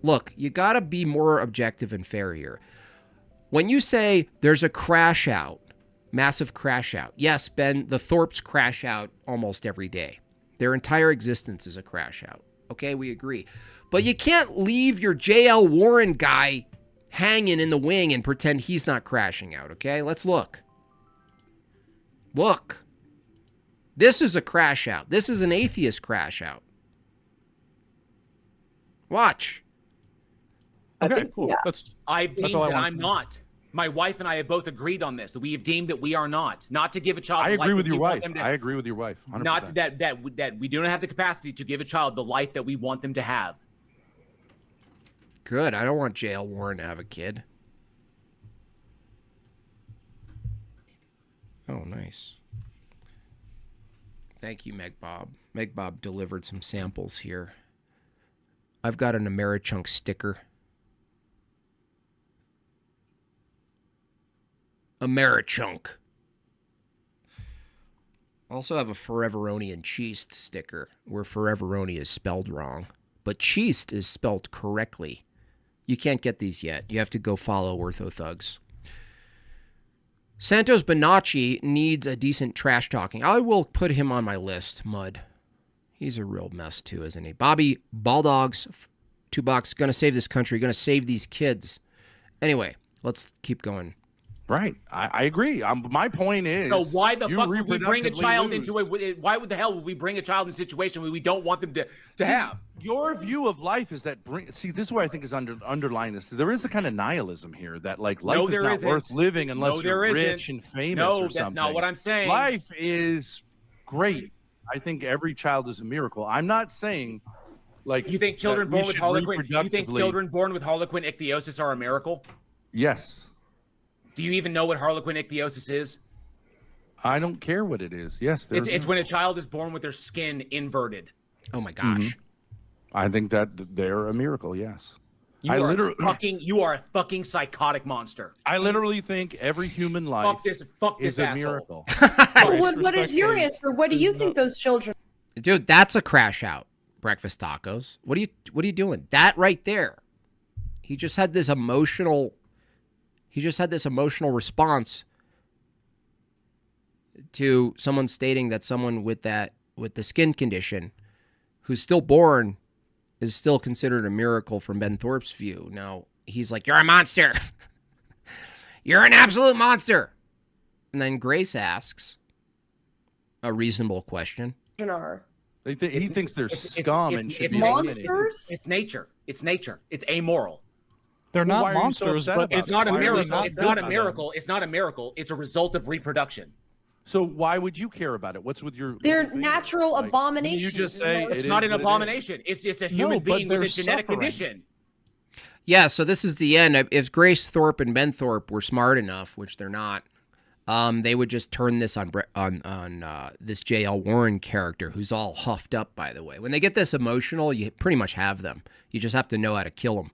look, you got to be more objective and fair here. When you say there's a crash out, massive crash out. Yes, Ben, the Thorpes crash out almost every day. Their entire existence is a crash out. Okay, we agree. But you can't leave your J.L. Warren guy hanging in the wing and pretend he's not crashing out, okay? Let's look. Look. This is a crash out. This is an atheist crash out. Watch. Okay, cool. Yeah. I've deemed that I'm not. My wife and I have both agreed on this. That we have deemed that we are not. Not to give a child. I agree with your wife. I agree with your wife. 100%. Not that we do not have the capacity to give a child the life that we want them to have. Good. I don't want J.L. Warren to have a kid. Oh, nice. Thank you, MadeByJimbob. MadeByJimbob delivered some samples here. I've got an Americhunk sticker. Americhunk. Also have a Foreveroni and Cheest sticker, where Foreveroni is spelled wrong, but Cheest is spelled correctly. You can't get these yet. You have to go follow OrthoThugs. Santos Bonacci needs a decent trash talking. I will put him on my list, Mud. He's a real mess too, isn't he? Bobby Baldogs, $2, gonna save this country, gonna save these kids. Anyway, let's keep going. Right, I agree. My point is, so why the fuck would we bring a child into a? Why would the hell would we bring a child in a situation where we don't want them to have? Your view of life is that see, this is what I think is underlying this. There is a kind of nihilism here that like life is not worth living unless you're rich and famous or something. No, that's not what I'm saying. Life is great. I think every child is a miracle. I'm not saying like you think children born with Harlequin. You think children born with Harlequin ichthyosis are a miracle? Yes. Do you even know what Harlequin ichthyosis is? I don't care what it is. Yes, it's when a child is born with their skin inverted. Oh my gosh. I think that they're a miracle. Yes. You are a fucking psychotic monster. I literally think every human life fuck this is a asshole. miracle. What is your answer? What do you think those children? Dude, that's a crash out. Breakfast tacos. What are you doing? That right there. He just had this emotional response to someone stating that someone with the skin condition who's still born is still considered a miracle from Ben Thorpe's view. Now, he's like, you're a monster. You're an absolute monster. And then Grace asks a reasonable question. He thinks they're scum and should be monsters? It's nature. It's nature. It's amoral. They're not monsters, but it's not a miracle. It's not a miracle. It's not a miracle. It's a result of reproduction. So why would you care about it? What's with your? They're natural abominations. You just say it's not an abomination. It's just a human being with a genetic condition. Yeah. So this is the end. If Grace Thorpe and Ben Thorpe were smart enough, which they're not, they would just turn this on this J.L. Warren character, who's all huffed up. By the way, when they get this emotional, you pretty much have them. You just have to know how to kill them.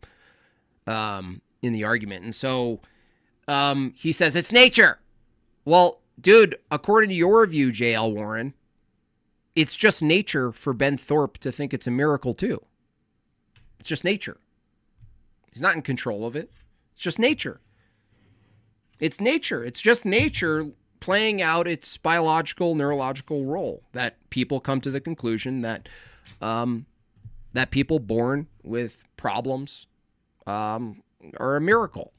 In the argument. And so he says, it's nature. Well, dude, according to your view, J.L. Warren, it's just nature for Ben Thorpe to think it's a miracle too. It's just nature. He's not in control of it. It's just nature. It's nature. It's just nature playing out its biological, neurological role, that people come to the conclusion that that people born with problems are a miracle.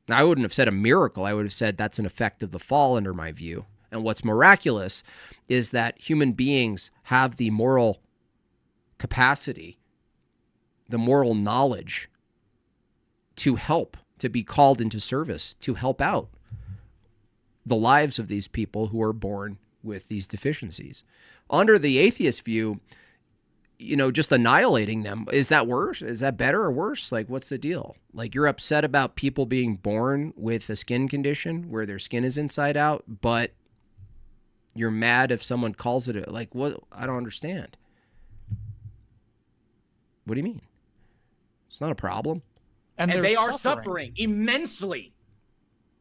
Now, I wouldn't have said a miracle. I would have said that's an effect of the fall under my view. And what's miraculous is that human beings have the moral capacity, the moral knowledge to help, to be called into service, to help out the lives of these people who are born with these deficiencies. Under the atheist view, just annihilating them, is that worse? Is that better or worse? Like, what's the deal? Like, you're upset about people being born with a skin condition where their skin is inside out, but you're mad if someone calls it what? I don't understand. What do you mean? It's not a problem. And they are suffering immensely.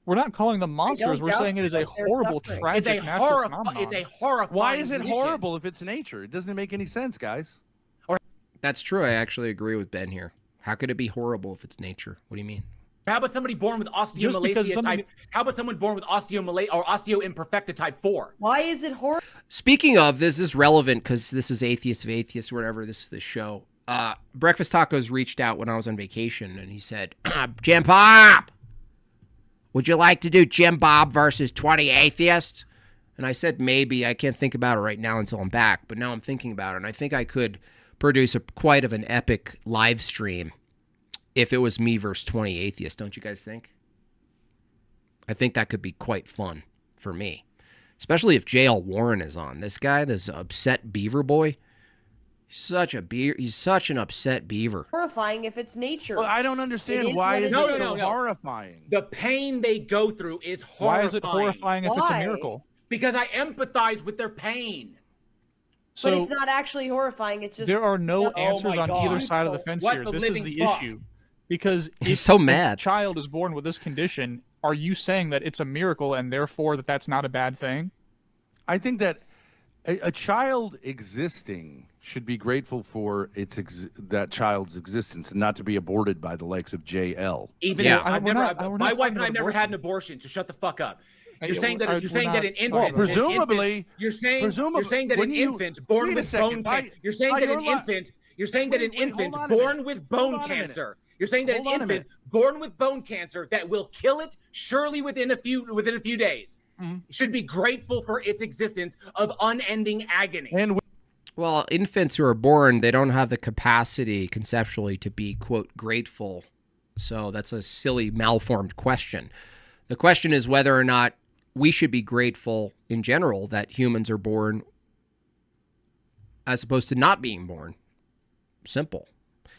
We're not calling them monsters. We're saying it is a horrible, tragic natural phenomenon. It's a horrifying. Why is it horrible if it's nature? It doesn't make any sense, guys. That's true. I actually agree with Ben here. How could it be horrible if it's nature? What do you mean? How about somebody born with osteomalacia type? How about someone born with osteomalacia or osteoimperfecta type 4? Why is it horrible? Speaking of, this is relevant because this is Atheist of Atheists or whatever, this show. Breakfast Tacos reached out when I was on vacation, and he said, Jimbob, would you like to do Jimbob versus 20 atheists? And I said, maybe. I can't think about it right now until I'm back, but now I'm thinking about it, and I think I could produce quite of an epic live stream if it was me versus 20 atheists, don't you guys think? I think that could be quite fun for me, especially if J.L. Warren is on. This guy, this upset beaver boy, he's such an upset beaver. Horrifying if it's nature. Well, I don't understand why it's so horrifying. The pain they go through is horrifying. Why is it horrifying if it's a miracle? Because I empathize with their pain. But it's not actually horrifying. It's just there are no answers on either side of the fence here. This is the issue. Because if so mad. A child is born with this condition, are you saying that it's a miracle and therefore that's not a bad thing? I think that a child existing should be grateful for that child's existence and not to be aborted by the likes of JL. My wife and I never had an abortion, so shut the fuck up. You're saying that an infant, presumably, you're saying that an infant born with bone cancer. You're saying that an infant born with bone cancer. You're saying that an infant born with bone cancer that will kill it surely within a few days should be grateful for its existence of unending agony. Well, infants who are born, they don't have the capacity conceptually to be, quote, grateful. So that's a silly, malformed question. The question is whether or not we should be grateful in general that humans are born as opposed to not being born. Simple.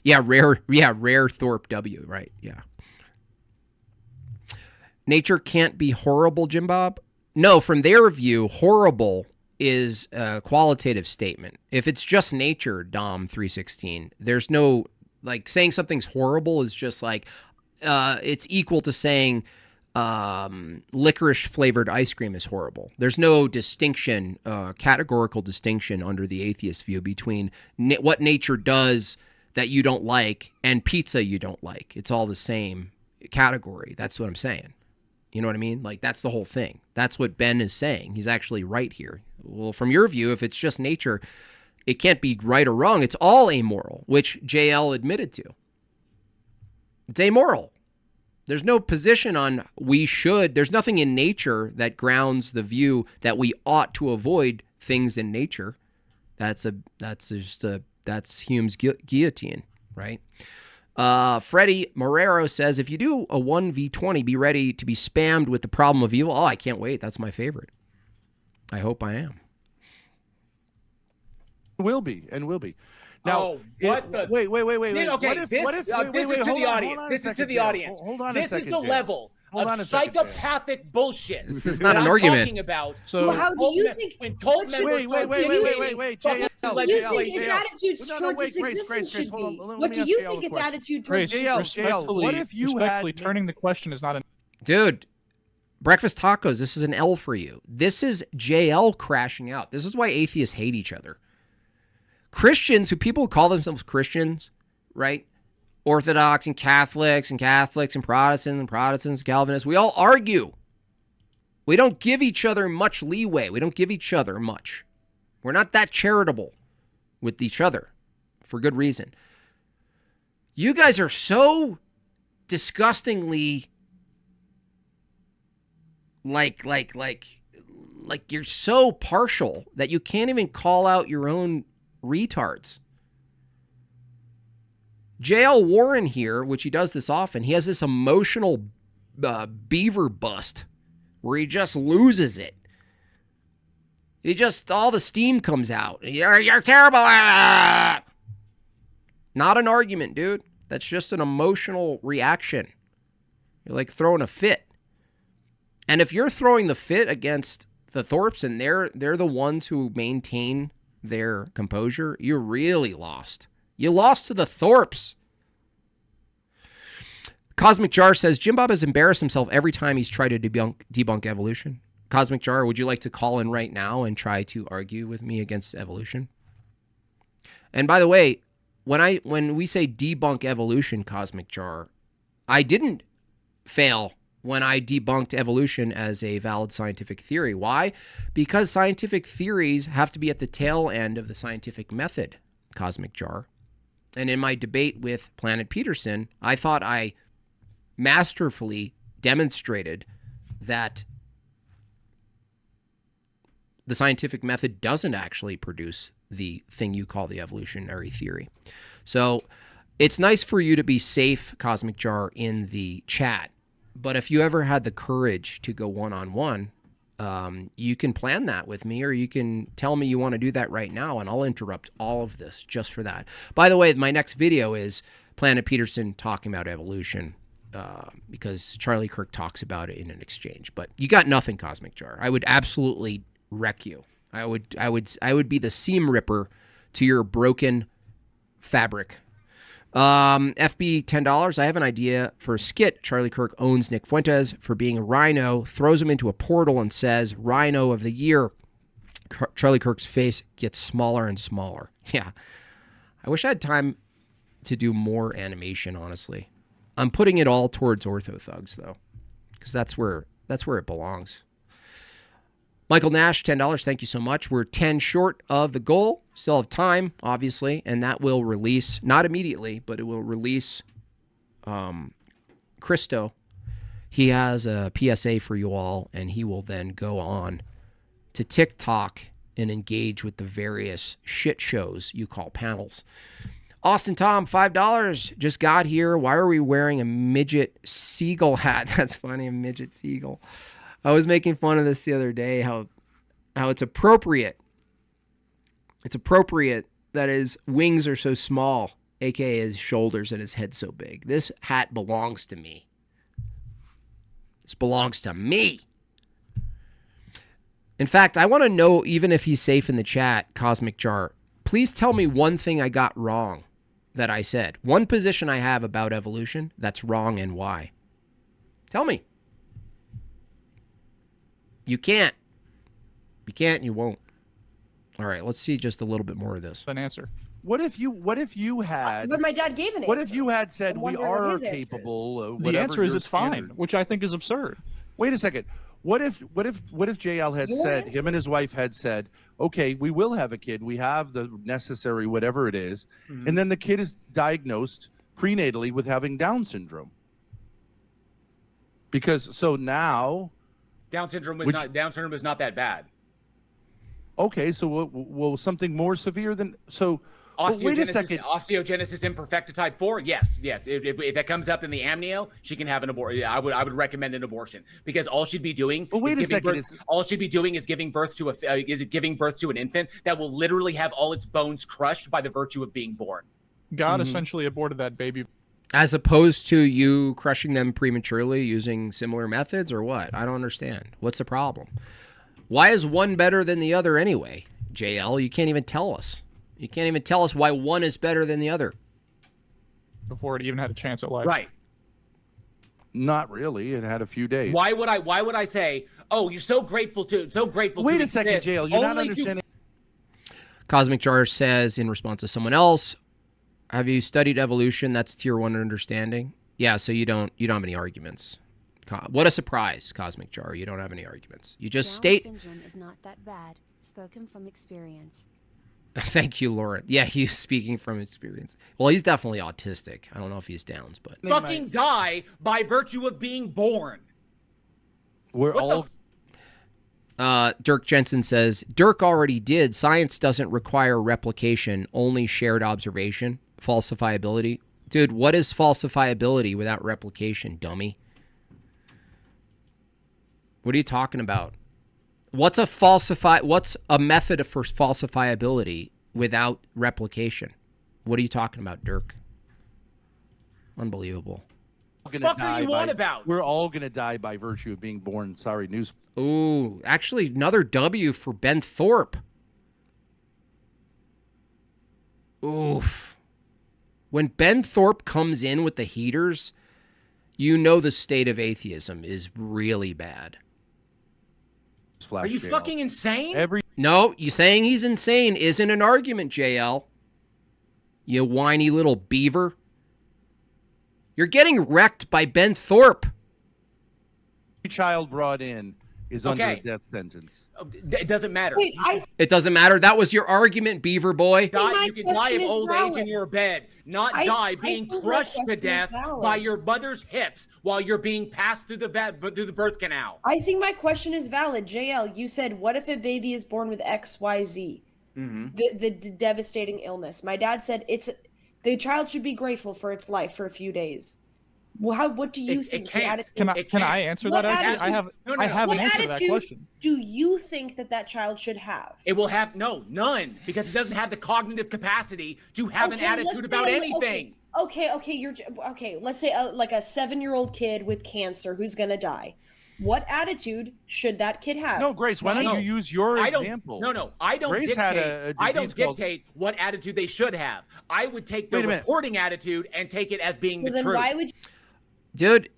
Yeah, rare Thorpe W, right? Yeah. Nature can't be horrible, Jimbob? No, from their view, horrible is a qualitative statement. If it's just nature, Dom 316, there's no, like, saying something's horrible is just like, it's equal to saying licorice flavored ice cream is horrible. There's no distinction, categorical distinction under the atheist view between what nature does that you don't like and pizza you don't like. It's all the same category. That's what I'm saying. You know what I mean? Like, that's the whole thing. That's what Ben is saying. He's actually right here. Well, from your view, if it's just nature, it can't be right or wrong. It's all amoral, which JL admitted to. It's amoral. There's no position on we should. There's nothing in nature that grounds the view that we ought to avoid things in nature. That's Hume's guillotine, right? Freddie Morero says, if you do a 1v20, be ready to be spammed with the problem of evil. Oh, I can't wait. That's my favorite. I hope I am. Will be. Now, wait. Okay, this is to the audience. This is to the audience. Hold on a second. This is the level of psychopathic bullshit. This is not an argument. Talking about. So how do you think? Wait, JL. What do you think its attitude towards its existence should be? What do you think its attitude towards JL? What if you respectfully turning the question is not an dude? Breakfast tacos. This is an L for you. This is JL crashing out. This is why atheists hate each other. Christians, who people call themselves Christians, right? Orthodox and Catholics and Protestants and Calvinists, we all argue. We don't give each other much leeway. We don't give each other much. We're not that charitable with each other for good reason. You guys are so disgustingly like you're so partial that you can't even call out your own retards. J.L. Warren here, which he does this often, he has this emotional beaver bust where he just loses it. All the steam comes out. You're terrible. Not an argument, dude. That's just an emotional reaction. You're like throwing a fit. And if you're throwing the fit against the Thorpes and they're the ones who maintain their composure, you're really lost. You lost to the Thorpes. Cosmic Jar says, Jimbob has embarrassed himself every time he's tried to debunk evolution. Cosmic Jar, would you like to call in right now and try to argue with me against evolution? And by the way, when we say debunk evolution, Cosmic Jar, I didn't fail when I debunked evolution as a valid scientific theory. Why? Because scientific theories have to be at the tail end of the scientific method, Cosmic Jar. And in my debate with Planet Peterson, I thought I masterfully demonstrated that the scientific method doesn't actually produce the thing you call the evolutionary theory. So it's nice for you to be safe, Cosmic Jar, in the chat. But if you ever had the courage to go one-on-one, you can plan that with me, or you can tell me you want to do that right now, and I'll interrupt all of this just for that. By the way, my next video is Planet Peterson talking about evolution, because Charlie Kirk talks about it in an exchange. But you got nothing, Cosmic Jar. I would absolutely wreck you. I would be the seam ripper to your broken fabric. FB $10. I have an idea for a skit. Charlie Kirk owns Nick Fuentes for being a rhino, throws him into a portal and says, "Rhino of the year." Charlie Kirk's face gets smaller and smaller. Yeah. I wish I had time to do more animation, honestly. I'm putting it all towards Ortho Thugs, though, because that's where it belongs. Michael Nash, $10. Thank you so much. We're 10 short of the goal. Still have time, obviously, and that will release, not immediately, but it will release Christo. He has a PSA for you all, and he will then go on to TikTok and engage with the various shit shows you call panels. Austin Tom, $5. Just got here. Why are we wearing a midget seagull hat? That's funny, a midget seagull. I was making fun of this the other day, how it's appropriate. It's appropriate that his wings are so small, aka his shoulders and his head so big. This hat belongs to me. This belongs to me. In fact, I want to know, even if he's safe in the chat, Cosmic Jar, please tell me one thing I got wrong that I said. One position I have about evolution that's wrong and why. Tell me. You can't. You can't and you won't. All right, let's see just a little bit more of this. An answer. What if you had... But my dad gave an answer. What if you had said we are capable of whatever the answer is it's standard. fine, which I think is absurd. Wait a second. What if JL had said, him and his wife had said, okay, we will have a kid. We have the necessary whatever it is. Mm-hmm. And then the kid is diagnosed prenatally with having Down syndrome. Because so now... Down syndrome is not that bad. Okay, so will something more severe than so? Wait a second. Osteogenesis imperfecta type 4. Yes. If that comes up in the amnio, she can have an abortion. I would recommend an abortion because all she'd be doing. But wait a second. All she'd be doing is giving birth to an infant that will literally have all its bones crushed by the virtue of being born. God essentially aborted that baby. As opposed to you crushing them prematurely using similar methods, or what? I don't understand. What's the problem? Why is one better than the other anyway? JL, you can't even tell us. You can't even tell us why one is better than the other. Before it even had a chance at life. Right. Not really. It had a few days. Why would I say, oh, you're so grateful to Wait a second, JL. You're not understanding. Cosmic Jar says in response to someone else, have you studied evolution? That's tier 1 understanding. Yeah, so you don't have any arguments. What a surprise, Cosmic Jar. You don't have any arguments. You just state... Down syndrome is not that bad. Spoken from experience. Thank you, Lauren. Yeah, he's speaking from experience. Well, he's definitely autistic. I don't know if he's Downs, but... Fucking die by virtue of being born. We're all... Dirk Jensen says, Dirk already did. Science doesn't require replication, only shared observation. Falsifiability. Dude, what is falsifiability without replication, dummy? What are you talking about? What's a method for falsifiability without replication? What are you talking about, Dirk? Unbelievable. What are you on about? We're all going to die by virtue of being born. Sorry, news. Ooh, actually, another W for Ben Thorpe. Oof. When Ben Thorpe comes in with the heaters, you know the state of atheism is really bad. Are you fucking insane? No, you saying he's insane isn't an argument, JL. You whiny little beaver. You're getting wrecked by Ben Thorpe. Every child brought in is under a death sentence. It doesn't matter. Wait, It doesn't matter. That was your argument, beaver boy. You can die of old age in your bed, not die being crushed to death by your mother's hips while you're being passed through the birth canal. I think my question is valid. JL, you said, what if a baby is born with XYZ? The devastating illness. My dad said the child should be grateful for its life for a few days. Well, what do you think? Can I answer that? Actually, I have an answer to that question. Do you think that child should have? It will have none, because it doesn't have the cognitive capacity to have an attitude about anything. Okay. Let's say like a 7-year-old kid with cancer who's gonna die. What attitude should that kid have? No, Grace, why don't you use your example? I don't dictate what attitude they should have. I would take the reporting attitude and take it as being the truth. Why would you... Dude,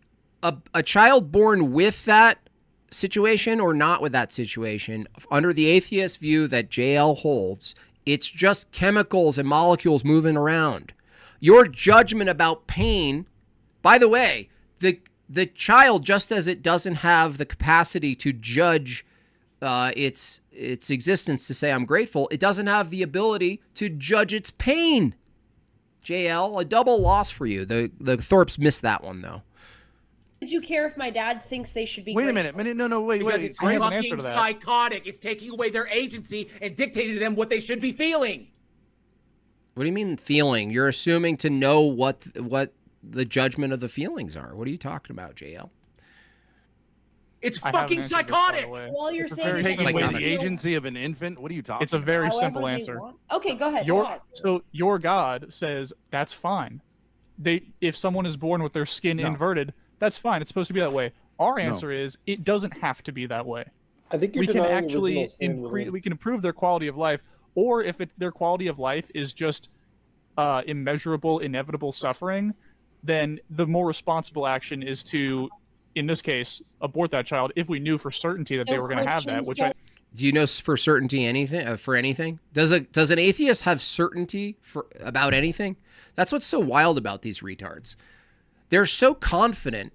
a child born with that situation or not with that situation, under the atheist view that JL holds, it's just chemicals and molecules moving around. Your judgment about pain, by the way, the child, just as it doesn't have the capacity to judge its existence to say I'm grateful, it doesn't have the ability to judge its pain. JL, a double loss for you. The Thorpes missed that one, though. Would you care if my dad thinks they should be Wait grateful? a minute. No, wait. Because it's fucking psychotic. It's taking away their agency and dictating to them what they should be feeling. What do you mean feeling? You're assuming to know what the judgment of the feelings are. What are you talking about, JL? It's fucking psychotic. All you're saying is taking away the agency of an infant. What are you talking about? It's a very simple answer. Okay, go ahead. So your God says that's fine. If someone is born with their skin inverted, that's fine. It's supposed to be that way. Our answer is it doesn't have to be that way. I think we can actually we can improve their quality of life, or if their quality of life is just immeasurable, inevitable suffering, then the more responsible action is to, in this case, abort that child if we knew for certainty that they were going to have that. Do you know for certainty anything for anything? Does an atheist have certainty about anything? That's what's so wild about these retards. They're so confident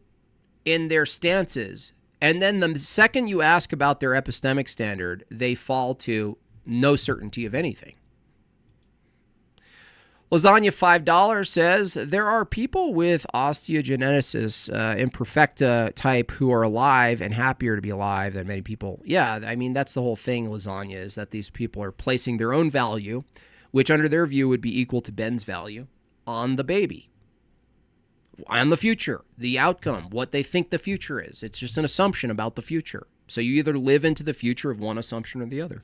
in their stances, and then the second you ask about their epistemic standard, they fall to no certainty of anything. Lasagna $5 says, there are people with osteogenesis imperfecta type who are alive and happier to be alive than many people. Yeah, I mean, that's the whole thing, Lasagna, is that these people are placing their own value, which under their view would be equal to Ben's value, on the baby, on the future, the outcome, what they think the future is. It's just an assumption about the future. So you either live into the future of one assumption or the other.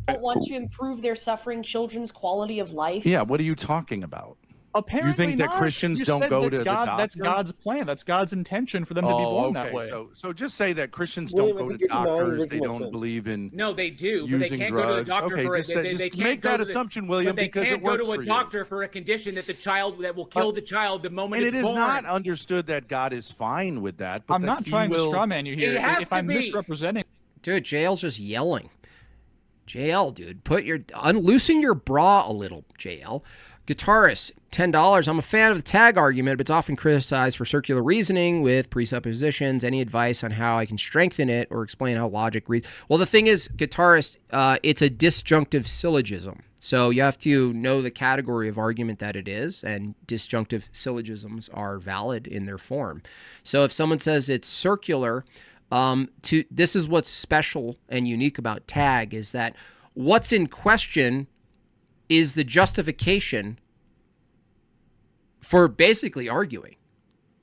Don't want to improve their suffering children's quality of life. Yeah, what are you talking about? Apparently you think that Christians don't go to the doctor? That's God's plan. That's God's intention for them to be born that way. So just say that Christians don't go to doctors. They don't believe in No, they do, but they can't drugs. go to the doctor for just they can't make that assumption, William, because it works for you. But they can't go to a doctor for a condition that will kill the child the moment it's born. And it is not understood that God is fine with that. But I'm not trying to strawman you here. If I'm misrepresenting, dude, JL's just yelling. JL, dude, unloosen your bra a little, JL. Guitarist, $10. I'm a fan of the tag argument, but it's often criticized for circular reasoning with presuppositions. Any advice on how I can strengthen it or explain how logic reads? Well, the thing is, guitarist, it's a disjunctive syllogism. So you have to know the category of argument that it is, and disjunctive syllogisms are valid in their form. So if someone says it's circular, this is what's special and unique about tag, is that what's in question is the justification for basically arguing.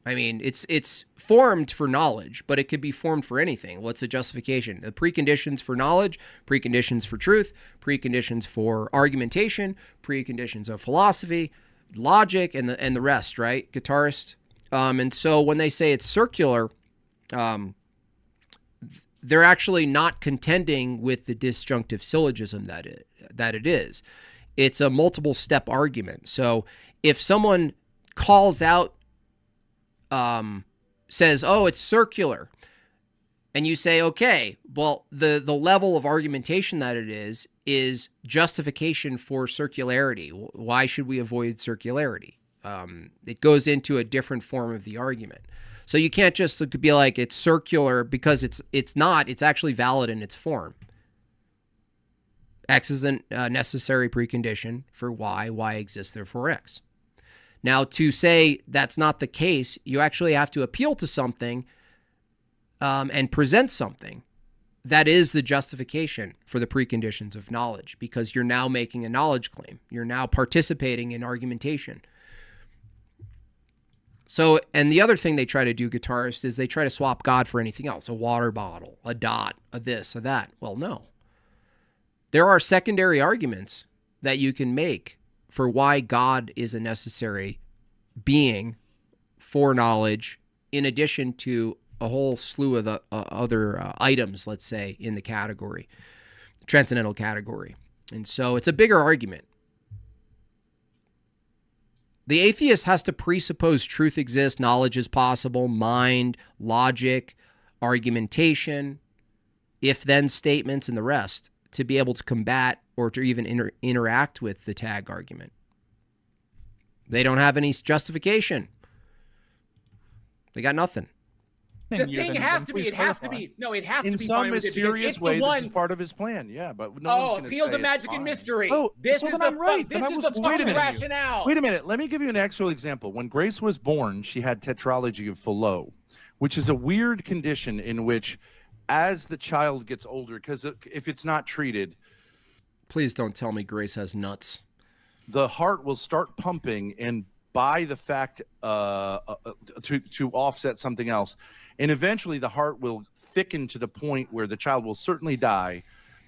I mean, it's formed for knowledge, but it could be formed for anything. What's the justification? The preconditions for knowledge, preconditions for truth, preconditions for argumentation, preconditions of philosophy, logic, and the rest, right? Guitarist. And so when they say it's circular, they're actually not contending with the disjunctive syllogism that it is. It's a multiple step argument. So if someone calls out, says, oh, it's circular, and you say, okay, well, the level of argumentation that it is is justification for circularity. Why should we avoid circularity? It goes into a different form of the argument. So you can't just be like, it's circular because it's not. It's actually valid in its form. X is a necessary precondition for Y. Y exists, therefore X. Now, to say that's not the case, you actually have to appeal to something and present something that is the justification for the preconditions of knowledge, because you're now making a knowledge claim. You're now participating in argumentation. So, and the other thing they try to do, guitarists, is they try to swap God for anything else, a water bottle, a dot, a this, a that. Well, no. There are secondary arguments that you can make for why God is a necessary being for knowledge, in addition to a whole slew of the other items, let's say, in the category, transcendental category. And so it's a bigger argument. The atheist has to presuppose truth exists, knowledge is possible, mind, logic, argumentation, if-then statements, and the rest to be able to combat or to even interact with the tag argument. They don't have any justification. They got nothing. The thing has to be, it has to be, no, it has to be. In some mysterious way, this is part of his plan, yeah, but no one's gonna appeal say to magic and mystery. Oh, this is the right. This is the fucking rationale. Wait a minute, let me give you an actual example. When Grace was born, she had tetralogy of Fallot, which is a weird condition in which, as the child gets older, because if it's not treated... Please don't tell me Grace has nuts. The heart will start pumping, and by the fact to offset something else. And eventually the heart will thicken to the point where the child will certainly die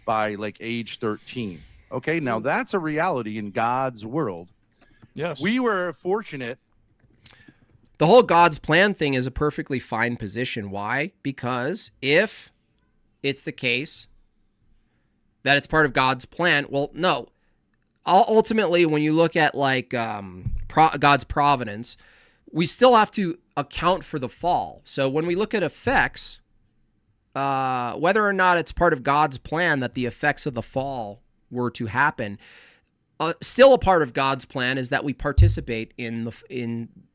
by like age 13. Okay, now that's a reality in God's world. Yes. We were fortunate. The whole God's plan thing is a perfectly fine position. Why? Because if it's the case that it's part of God's plan, well, no. Ultimately, when you look at like God's providence, we still have to account for the fall. So when we look at effects, whether or not it's part of God's plan that the effects of the fall were to happen, still a part of God's plan is that we participate in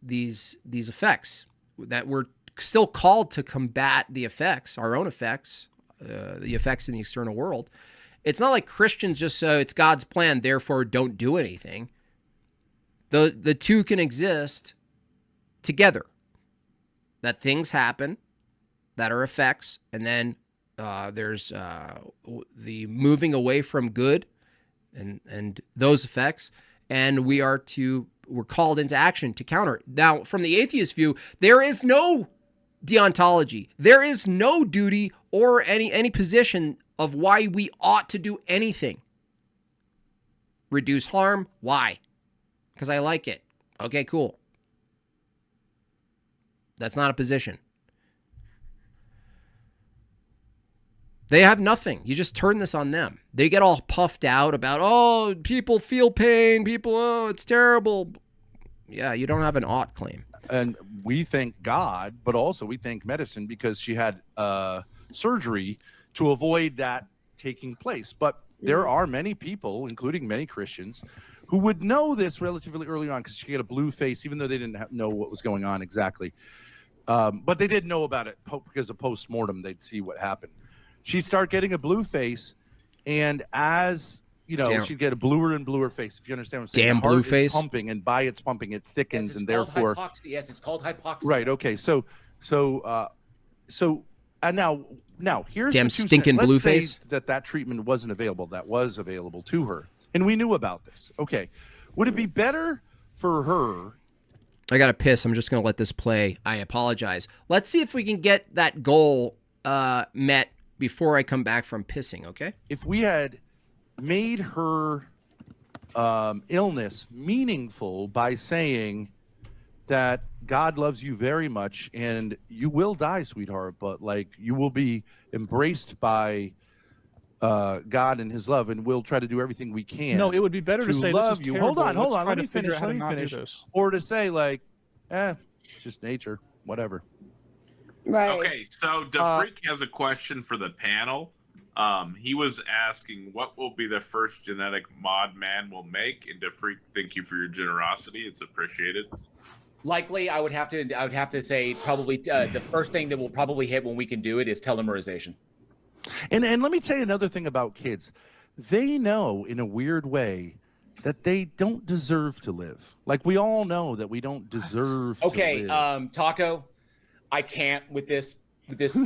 these effects, that we're still called to combat the effects, our own effects, the effects in the external world. It's not like Christians just say it's God's plan, therefore don't do anything. The two can exist together. That things happen that are effects, and then there's the moving away from good and those effects, and we're called into action to counter it. Now, from the atheist view, there is no deontology. There is no duty or any position of why we ought to do anything. Reduce harm. Why? Because I like it. Okay, cool. That's not a position. They have nothing. You just turn this on them. They get all puffed out about, oh, people feel pain. People, oh, it's terrible. Yeah, you don't have an ought claim. And we thank God, but also we thank medicine because she had surgery to avoid that taking place. But there are many people, including many Christians, who would know this relatively early on because she had a blue face, even though they didn't know what was going on exactly. But they did know about it because of post-mortem, they'd see what happened. She'd start getting a blue face, and as you know, she'd get a bluer and bluer face. If you understand what I'm saying, damn the heart blue face. Pumping, and by its pumping, it thickens, yes, and therefore, yes, it's called hypoxia. Right. Okay. So, and now here's damn the two stinking Let's blue say face. that treatment wasn't available. That was available to her, and we knew about this. Okay, would it be better for her? I gotta piss. I'm just gonna let this play. I apologize. Let's see if we can get that goal met before I come back from pissing. Okay. If we had made her illness meaningful by saying that God loves you very much and you will die, sweetheart, but like you will be embraced by God and his love, and we'll try to do everything we can. No, it would be better to say love this is you. terrible. Hold on. Let Let me finish. Or to say like, it's just nature, whatever. Right. Okay, so DeFreak has a question for the panel. He was asking what will be the first genetic mod man will make, and thank you for your generosity. It's appreciated. Likely, I would have to say probably the first thing that will probably hit when we can do it is telomerization. And let me tell you another thing about kids. They know in a weird way that they don't deserve to live. Like we all know that we don't deserve to live. Taco, I can't with this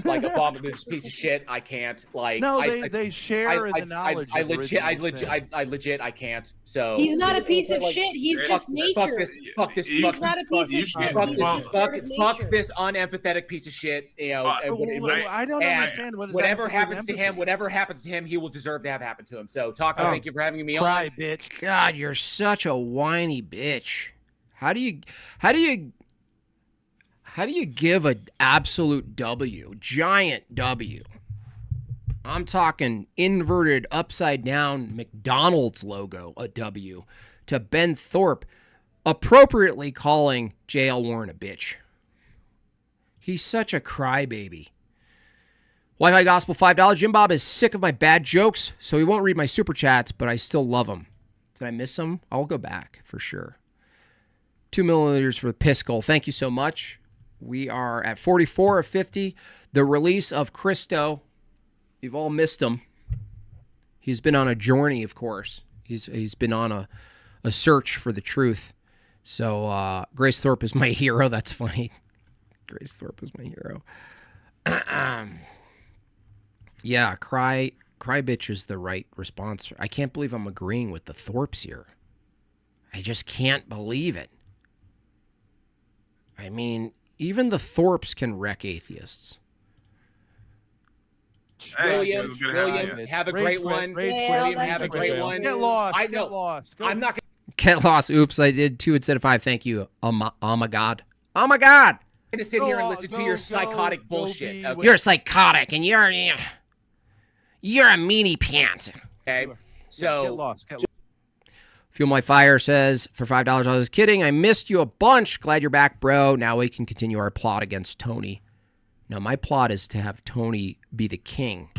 like this piece of shit. I can't like. No, they share the knowledge. I legit I can't. So he's not a piece of shit. He's just nature. Fuck this. He's not a piece of shit. Fuck this unempathetic piece of shit. You know. I don't understand whatever happens to him, he will deserve to have happen to him. So Taco, thank you for having me on. Cry, bitch. God, you're such a whiny bitch. How do you give an absolute W, giant W? I'm talking inverted, upside down McDonald's logo, a W, to Ben Thorpe, appropriately calling JL Warren a bitch. He's such a crybaby. Wi-Fi Gospel, $5. Jimbob is sick of my bad jokes, so he won't read my super chats, but I still love him. Did I miss him? I'll go back for sure. 2 milliliters for the piss goal. Thank you so much. We are at 44 of 50. The release of Christo. You've all missed him. He's been on a journey, of course. He's been on a search for the truth. So Grace Thorpe is my hero. That's funny. Grace Thorpe is my hero. Yeah, cry bitch is the right response. I can't believe I'm agreeing with the Thorpes here. I just can't believe it. I mean, even the Thorpes can wreck atheists. William, have a great one. William, have a great one. Get lost. Get lost. I'm not gonna Get lost. Oops, I did 2 instead of 5. Thank you. Oh my God. Oh my God. gonna sit here and listen to your psychotic bullshit. Okay? You're psychotic, and you're a meanie pants. Okay, so get lost. Fuel My Fire says, for $5, I was kidding. I missed you a bunch. Glad you're back, bro. Now we can continue our plot against Tony. Now, my plot is to have Tony be the king.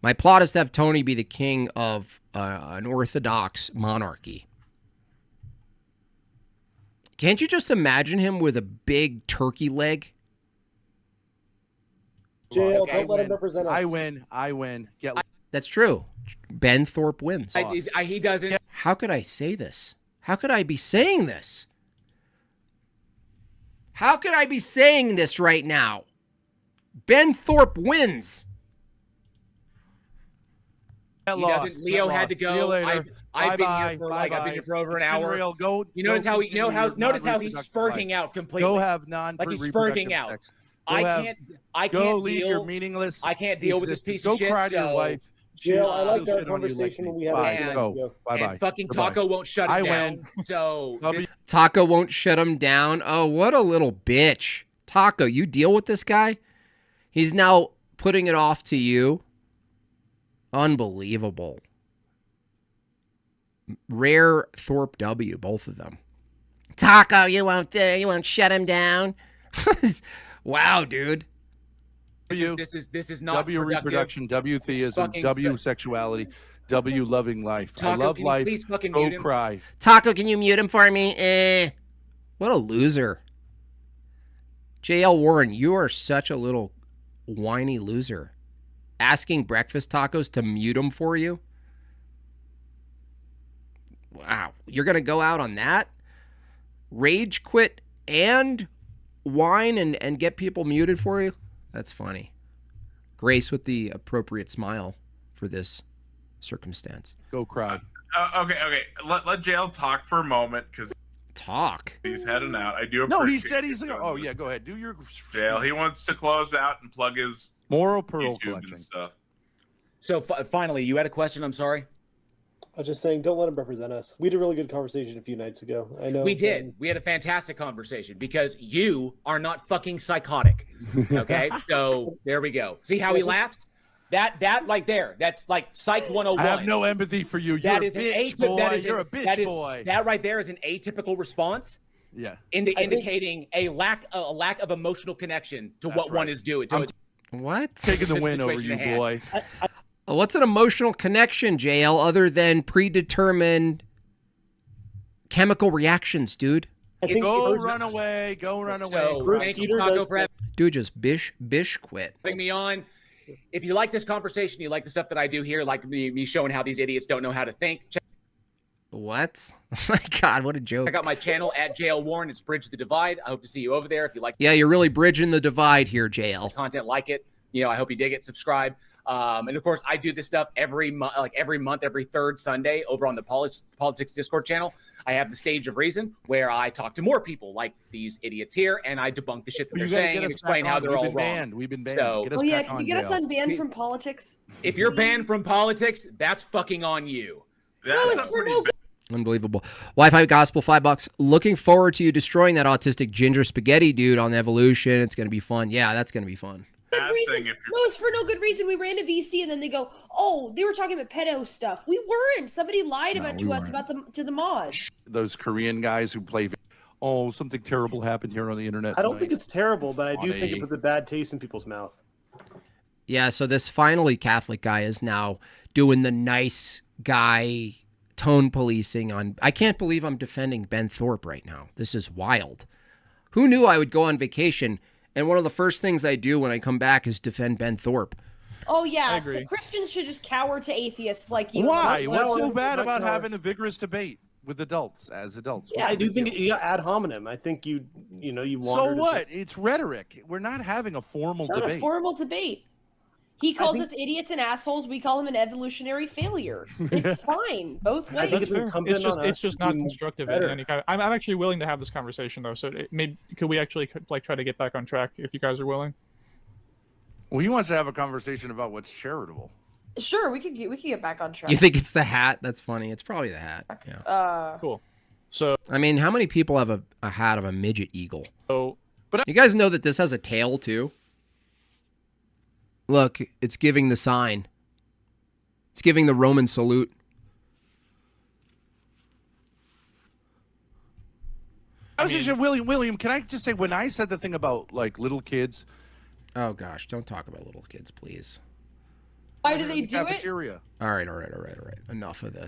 My plot is to have Tony be the king of an orthodox monarchy. Can't you just imagine him with a big turkey leg? JL, don't let him represent us. I win. That's true. Ben Thorpe wins. He doesn't. How could I say this? How could I be saying this? How could I be saying this right now? Ben Thorpe wins. He doesn't. Leo had to go. I've been here for over an hour. Notice how he's spurting out completely. Go have he's spurting out. I can't deal with this piece of shit. Go cry to your wife. Jill, I liked our conversation when we had and fucking Taco won't shut him down. So Taco won't shut him down. Oh, what a little bitch. Taco, you deal with this guy? He's now putting it off to you. Unbelievable. Rare Thorpe W, both of them. Taco, you won't shut him down. Wow, dude. This is not W productive. reproduction, W theism, W sexuality, W loving life. Taco, I love life. Please fucking Go mute him. cry. Taco, can you mute him for me? What a loser. JL Warren, you are such a little whiny loser. Asking breakfast tacos to mute him for you? Wow. You're going to go out on that? Rage quit and whine and get people muted for you? That's funny. Grace with the appropriate smile for this circumstance. Go cry. Okay. Let JL talk for a moment because he's heading out. I do. No, he said he's. Oh yeah, go ahead. Do your JL. He wants to close out and plug his Moral Pearl YouTube collection and stuff. So finally, you had a question. I'm sorry. I was just saying, don't let him represent us. We had a really good conversation a few nights ago. I know we did. We had a fantastic conversation because you are not fucking psychotic. Okay, so there we go. See how he laughs? That right there. That's like Psych 101. I have no empathy for you. You're a bitch boy. You're a bitch boy. That right there is an atypical response. Yeah. Indicating a lack of emotional connection to what one is doing. What? Taking the Good win over situation you, at hand. boy. What's an emotional connection, JL, other than predetermined chemical reactions, dude? Go run away. Go run away. So, thank you, Taco, for Dude, just bish quit. having me on. If you like this conversation, you like the stuff that I do here, like me showing how these idiots don't know how to think, What? Oh my God, what a joke. check out my channel at JL Warren. It's Bridge the Divide. I hope to see you over there. If you like Yeah, you're really bridging the divide here, JL. content, like it. I hope you dig it. Subscribe. And of course, I do this stuff every month, every third Sunday over on the Politics Discord channel. I have the Stage of Reason, where I talk to more people like these idiots here, and I debunk the shit that they're saying and explain how they're all wrong. We've been banned. So, Oh yeah, can you get us unbanned from politics? if you're banned from politics, that's fucking on you. No, it's for no good. Unbelievable. Wi-Fi Gospel, $5. Looking forward to you destroying that autistic ginger spaghetti dude on Evolution. It's going to be fun. Yeah, that's going to be fun. Good reason. No, it's for no good reason. We ran to VC and then they go, "Oh, they were talking about pedo stuff." We weren't. Somebody lied to us about the mods. Those Korean guys who play. Oh, something terrible happened here on the internet. I don't think it's terrible, but I do think it puts a bad taste in people's mouth. Yeah, so this finally Catholic guy is now doing the nice guy tone policing on. I can't believe I'm defending Ben Thorpe right now. This is wild. Who knew I would go on vacation and one of the first things I do when I come back is defend Ben Thorpe? Oh yeah, so Christians should just cower to atheists like you. Why? What's so bad about having a vigorous debate with adults as adults? Yeah, I do think you got ad hominem. I think you want. So what? It's rhetoric. We're not having a formal debate. It's not a formal debate. He calls us idiots and assholes. We call him an evolutionary failure. It's fine both ways. It's just not constructive in any kind of. I'm actually willing to have this conversation though. So could we actually try to get back on track if you guys are willing? Well, he wants to have a conversation about what's charitable. Sure, we could get back on track. You think it's the hat? That's funny. It's probably the hat. Yeah. Cool. So I mean, how many people have a hat of a midget eagle? So, but you guys know that this has a tail too. Look, it's giving the sign. It's giving the Roman salute. William, can I just say, when I said the thing about like little kids? Oh gosh, don't talk about little kids, please. Why do they do it? Cafeteria. All right. Enough of this.